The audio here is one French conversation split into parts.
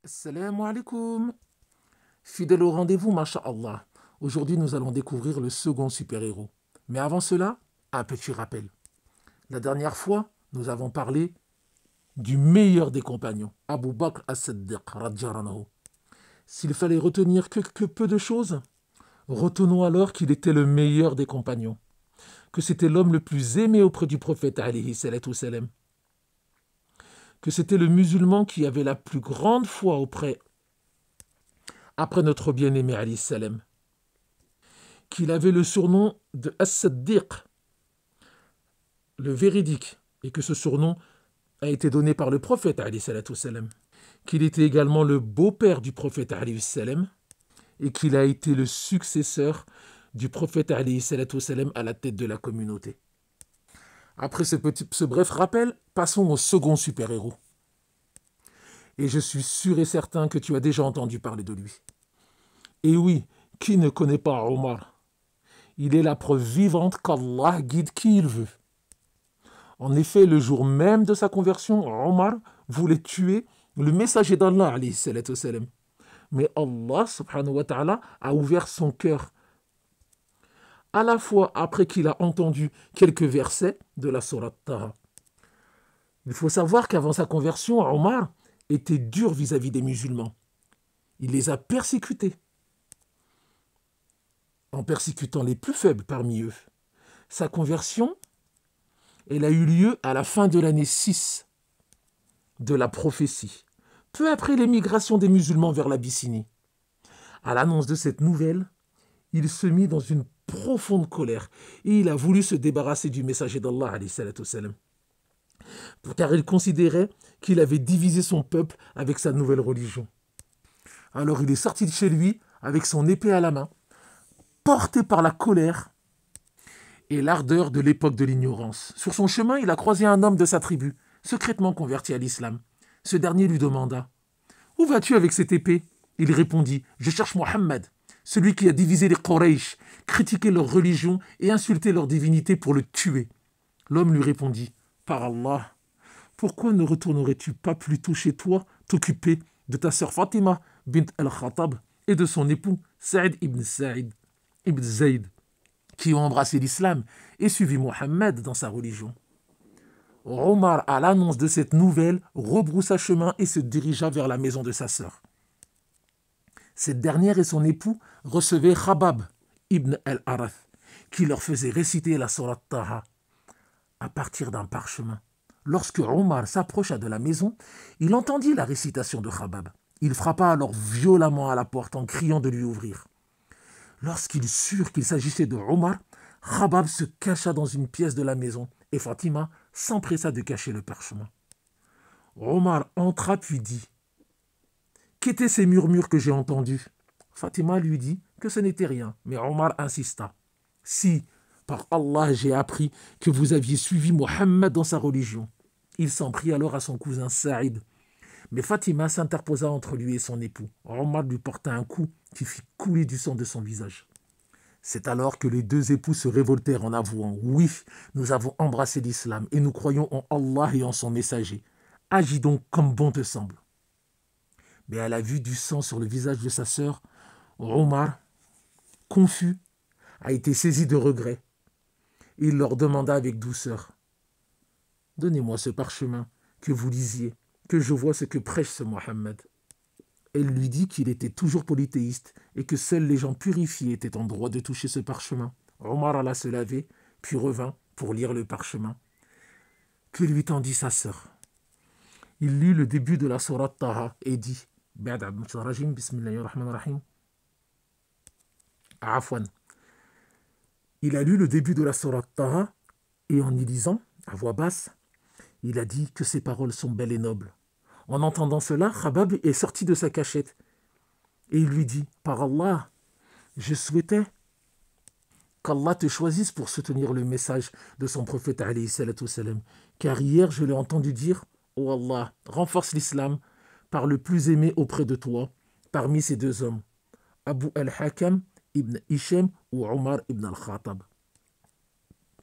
Assalamu alaikum. Fidèle au rendez-vous, masha'Allah. Aujourd'hui, nous allons découvrir le second super-héros. Mais avant cela, un petit rappel. La dernière fois, nous avons parlé du meilleur des compagnons, Abu Bakr as-Siddiq, radiyallahu anhu. S'il fallait retenir que peu de choses, retenons alors qu'il était le meilleur des compagnons, que c'était l'homme le plus aimé auprès du prophète, alayhi salatu salam, que c'était le musulman qui avait la plus grande foi après notre bien-aimé, alayhi salam, qu'il avait le surnom de As-Siddiq, le véridique, et que ce surnom a été donné par le prophète, alayhi salatu salam, qu'il était également le beau-père du prophète, alayhi salam, et qu'il a été le successeur du prophète, alayhi salatu salam, à la tête de la communauté. Après ce bref rappel, passons au second super-héros. Et je suis sûr et certain que tu as déjà entendu parler de lui. Et oui, qui ne connaît pas Omar? Il est la preuve vivante qu'Allah guide qui il veut. En effet, le jour même de sa conversion, Omar voulait tuer le messager d'Allah, alayhi salatu salam. Mais Allah, subhanahu wa ta'ala, a ouvert son cœur. À la fois après qu'il a entendu quelques versets de la sourate Taha. Il faut savoir qu'avant sa conversion, Omar était dur vis-à-vis des musulmans. Il les a persécutés, en persécutant les plus faibles parmi eux. Sa conversion, elle a eu lieu à la fin de l'année 6 de la prophétie, peu après l'émigration des musulmans vers l'Abyssinie. À l'annonce de cette nouvelle, il se mit dans une profonde colère et il a voulu se débarrasser du messager d'Allah, alayhi salatu salam, car il considérait qu'il avait divisé son peuple avec sa nouvelle religion. Alors il est sorti de chez lui avec son épée à la main, porté par la colère et l'ardeur de l'époque de l'ignorance. Sur son chemin, il a croisé un homme de sa tribu, secrètement converti à l'islam. Ce dernier lui demanda « Où vas-tu avec cette épée ?» Il répondit « Je cherche Mohammed, celui qui a divisé les Quraysh, critiqué leur religion et insulté leur divinité pour le tuer. » L'homme lui répondit « Par Allah, pourquoi ne retournerais-tu pas plutôt chez toi t'occuper de ta sœur Fatima bint al-Khattab et de son époux Saïd ibn Zayd, qui ont embrassé l'islam et suivi Mohammed dans sa religion. » Omar, à l'annonce de cette nouvelle, rebroussa chemin et se dirigea vers la maison de sa sœur. Cette dernière et son époux recevaient Khabab ibn al-Arath, qui leur faisait réciter la sourate Taha à partir d'un parchemin. Lorsque Omar s'approcha de la maison, il entendit la récitation de Khabab. Il frappa alors violemment à la porte en criant de lui ouvrir. Lorsqu'ils surent qu'il s'agissait de Omar, Khabab se cacha dans une pièce de la maison et Fatima s'empressa de cacher le parchemin. Omar entra puis dit « Qu'étaient ces murmures que j'ai entendus ?» Fatima lui dit que ce n'était rien, mais Omar insista. « Si, par Allah, j'ai appris que vous aviez suivi Mohammed dans sa religion. » Il s'en prit alors à son cousin Saïd. Mais Fatima s'interposa entre lui et son époux. Omar lui porta un coup qui fit couler du sang de son visage. C'est alors que les deux époux se révoltèrent en avouant « Oui, nous avons embrassé l'islam et nous croyons en Allah et en son messager. Agis donc comme bon te semble. » Mais à la vue du sang sur le visage de sa sœur, Omar, confus, a été saisi de regret. Il leur demanda avec douceur « Donnez-moi ce parchemin, que vous lisiez, que je vois ce que prêche ce Mohammed. » Elle lui dit qu'il était toujours polythéiste et que seuls les gens purifiés étaient en droit de toucher ce parchemin. Omar alla se laver, puis revint pour lire le parchemin que lui tendit sa sœur. Il lut le début de la sourate Taha et dit Bismillahirrahmanirrahim. Afwan. Il a lu le début de la sourate Taha et en y lisant, à voix basse, il a dit que ses paroles sont belles et nobles. En entendant cela, Khabab est sorti de sa cachette et il lui dit « Par Allah, je souhaitais qu'Allah te choisisse pour soutenir le message de son prophète alayhi salatu salam, car hier je l'ai entendu dire « Oh Allah, renforce l'islam par le plus aimé auprès de toi parmi ces deux hommes, Abu al-Hakam ibn Hisham ou Omar ibn al-Khattab. »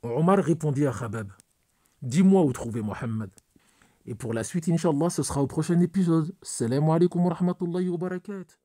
Omar répondit à Khabab « Dis-moi où trouver Mohammed. » Et pour la suite, Inch'Allah, ce sera au prochain épisode. Salam alaikum wa rahmatullahi wa barakatuh.